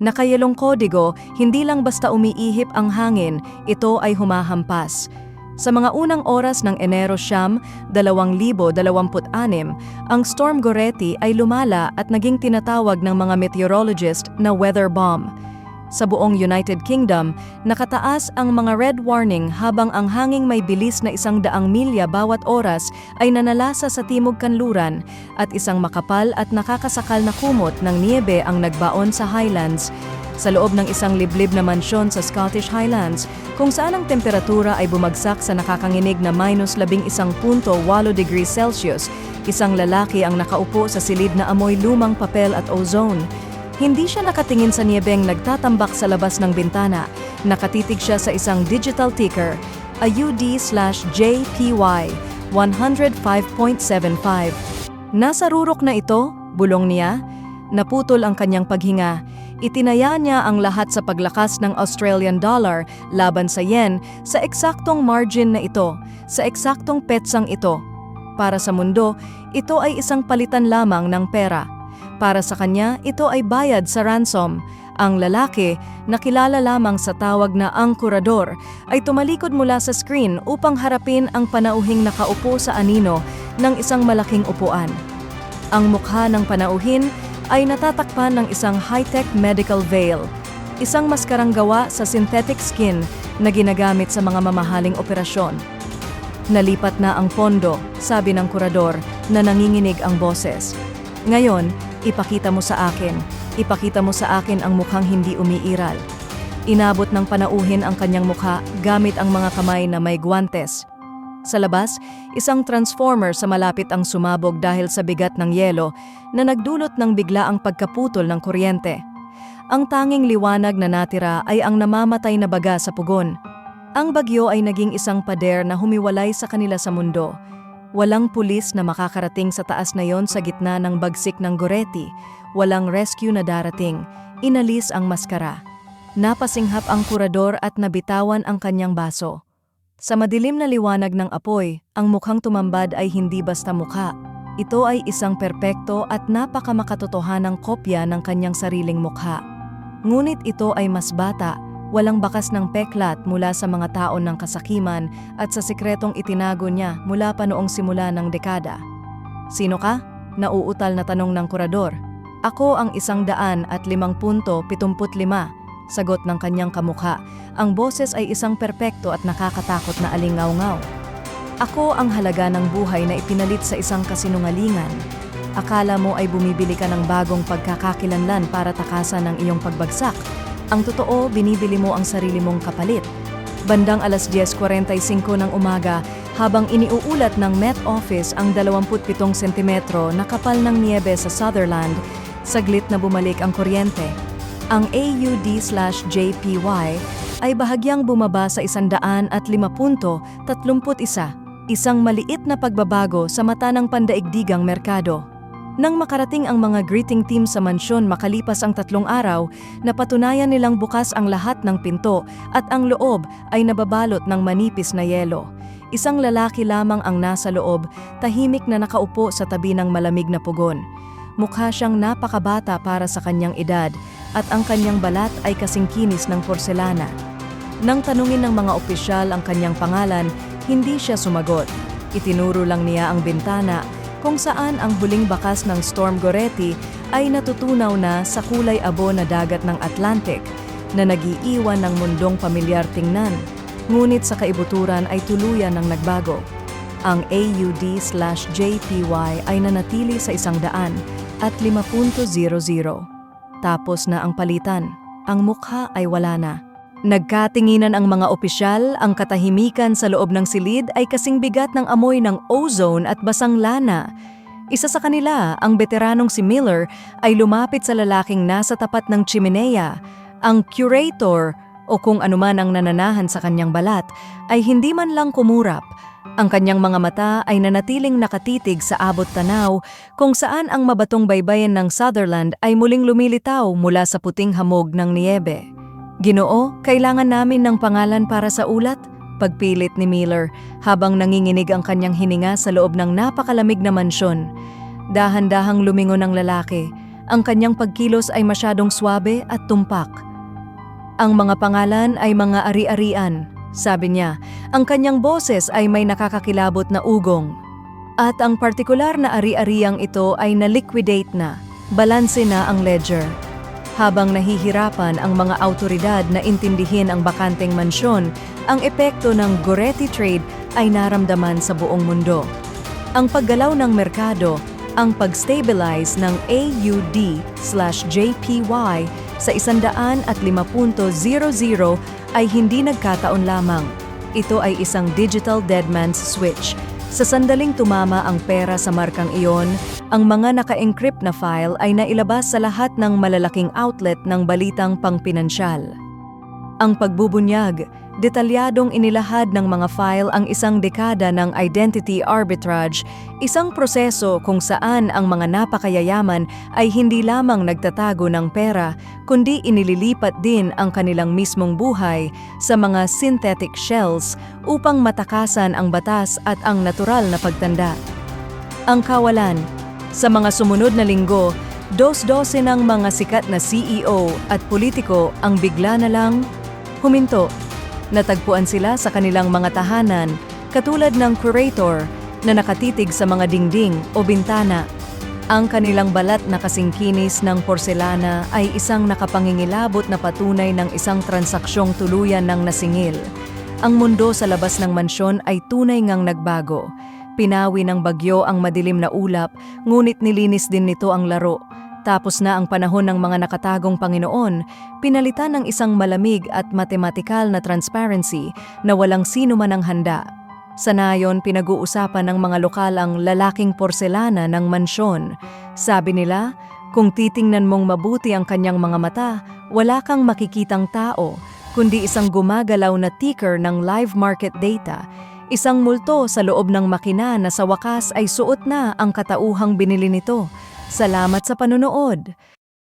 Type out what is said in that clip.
Nakayelong kodigo, hindi lang basta umiihip ang hangin, ito ay humahampas. Sa mga unang oras ng Enero 2026, ang Storm Goretti ay lumala at naging tinatawag ng mga meteorologist na weather bomb. Sa buong United Kingdom, nakataas ang mga red warning habang ang hanging may bilis na 100 milya bawat oras ay nanalasa sa timog kanluran at isang makapal at nakakasakal na kumot ng niebe ang nagbaon sa Highlands. Sa loob ng isang liblib na mansyon sa Scottish Highlands, kung saan ang temperatura ay bumagsak sa nakakanginig na -11.8 degrees Celsius, isang lalaki ang nakaupo sa silid na amoy lumang papel at ozone. Hindi siya nakatingin sa niyebeng nagtatambak sa labas ng bintana. Nakatitig siya sa isang digital ticker, a UD/JPY 105.75. Nasa rurok na ito, bulong niya. Naputol ang kanyang paghinga. Itinaya niya ang lahat sa paglakas ng Australian dollar laban sa yen sa eksaktong margin na ito, sa eksaktong petsang ito. Para sa mundo, ito ay isang palitan lamang ng pera. Para sa kanya, ito ay bayad sa ransom. Ang lalaki, na kilala lamang sa tawag na ang kurador, ay tumalikod mula sa screen upang harapin ang panauhing nakaupo sa anino ng isang malaking upuan. Ang mukha ng panauhin ay natatakpan ng isang high-tech medical veil, isang maskarang gawa sa synthetic skin na ginagamit sa mga mamahaling operasyon. Nalipat na ang pondo, sabi ng kurador na nanginginig ang boses. Ngayon, ipakita mo sa akin ang mukhang hindi umiiral. Inabot ng panauhin ang kanyang mukha gamit ang mga kamay na may guwantes. Sa labas, isang transformer sa malapit ang sumabog dahil sa bigat ng yelo na nagdulot ng biglaang pagkaputol ng kuryente. Ang tanging liwanag na natira ay ang namamatay na baga sa pugon. Ang bagyo ay naging isang pader na humiwalay sa kanila sa mundo. Walang pulis na makakarating sa taas na yon sa gitna ng bagsik ng Goretti. Walang rescue na darating. Inalis ang maskara. Napasinghap ang kurador at nabitawan ang kanyang baso. Sa madilim na liwanag ng apoy, ang mukhang tumambad ay hindi basta mukha. Ito ay isang perpekto at napakamakatotohanang kopya ng kanyang sariling mukha. Ngunit ito ay mas bata, walang bakas ng peklat mula sa mga taon ng kasakiman at sa sikretong itinago niya mula pa noong simula ng dekada. Sino ka? Nauutal na tanong ng kurador. Ako ang 105.75, sagot ng kanyang kamukha. Ang boses ay isang perpekto at nakakatakot na alingaw-ngaw. Ako ang halaga ng buhay na ipinalit sa isang kasinungalingan. Akala mo ay bumibili ka ng bagong pagkakakilanlan para takasan ang iyong pagbagsak. Ang totoo, binibili mo ang sarili mong kapalit. Bandang 10:45 ng umaga, habang iniuulat ng Met Office ang 27 sentimetro na kapal ng niebe sa Sutherland, saglit na bumalik ang kuryente. Ang AUD/JPY ay bahagyang bumaba sa 105.31, isang maliit na pagbabago sa mata ng pandaigdigang merkado. Nang makarating ang mga greeting team sa mansyon makalipas ang 3 araw, napatunayan nilang bukas ang lahat ng pinto at ang loob ay nababalot ng manipis na yelo. Isang lalaki lamang ang nasa loob, tahimik na nakaupo sa tabi ng malamig na pugon. Mukha siyang napakabata para sa kanyang edad at ang kanyang balat ay kasing kinis ng porselana. Nang tanungin ng mga opisyal ang kanyang pangalan, hindi siya sumagot. Itinuro lang niya ang bintana kung saan ang huling bakas ng Storm Goretti ay natutunaw na sa kulay abo na dagat ng Atlantic na nag-iiwan ng mundong pamilyar tingnan. Ngunit sa kaibuturan ay tuluyan ng nagbago. Ang AUD/JPY ay nanatili sa 100.500. Tapos na ang palitan. Ang mukha ay wala na. Nagkatinginan ang mga opisyal, ang katahimikan sa loob ng silid ay kasing bigat ng amoy ng ozone at basang lana. Isa sa kanila, ang veteranong si Miller, ay lumapit sa lalaking nasa tapat ng chimenea. Ang curator, o kung anuman ang nananahan sa kanyang balat, ay hindi man lang kumurap. Ang kanyang mga mata ay nanatiling nakatitig sa abot tanaw kung saan ang mabatong baybayin ng Sutherland ay muling lumilitaw mula sa puting hamog ng niebe. Ginoo, kailangan namin ng pangalan para sa ulat? Pagpilit ni Miller habang nanginginig ang kanyang hininga sa loob ng napakalamig na mansyon. Dahan-dahang lumingon ang lalaki. Ang kanyang pagkilos ay masyadong swabe at tumpak. Ang mga pangalan ay mga ari-arian, sabi niya. Ang kanyang boses ay may nakakakilabot na ugong. At ang partikular na ari-ariang ito ay na-liquidate na, balanse na ang ledger. Habang nahihirapan ang mga autoridad na intindihin ang bakanteng mansyon, ang epekto ng Goretti trade ay naramdaman sa buong mundo. Ang paggalaw ng merkado, ang pag-stabilize ng AUD/JPY sa 105.00 ay hindi nagkataon lamang. Ito ay isang digital deadman's switch. Sa sandaling tumama ang pera sa markang iyon, ang mga naka-encrypt na file ay nailabas sa lahat ng malalaking outlet ng balitang pangpinansyal. Ang pagbubunyag, detalyadong inilahad ng mga file ang isang dekada ng identity arbitrage, isang proseso kung saan ang mga napakayayaman ay hindi lamang nagtatago ng pera, kundi inililipat din ang kanilang mismong buhay sa mga synthetic shells upang matakasan ang batas at ang natural na pagtanda. Ang kawalan. Sa mga sumunod na linggo, dos-dose ng mga sikat na CEO at politiko ang bigla na lang huminto. Natagpuan sila sa kanilang mga tahanan, katulad ng curator na nakatitig sa mga dingding o bintana. Ang kanilang balat na kasingkinis ng porselana ay isang nakapangingilabot na patunay ng isang transaksyong tuluyan ng nasingil. Ang mundo sa labas ng mansyon ay tunay ngang nagbago. Pinawi ng bagyo ang madilim na ulap, ngunit nilinis din nito ang laro. Tapos na ang panahon ng mga nakatagong Panginoon, pinalitan ng isang malamig at matematikal na transparency na walang sino man ang handa. Sa nayon, pinag-uusapan ng mga lokal ang lalaking porselana ng mansyon. Sabi nila, kung titingnan mong mabuti ang kanyang mga mata, wala kang makikitang tao, kundi isang gumagalaw na ticker ng live market data, isang multo sa loob ng makina na sa wakas ay suot na ang katauhang binili nito. Salamat sa panonood!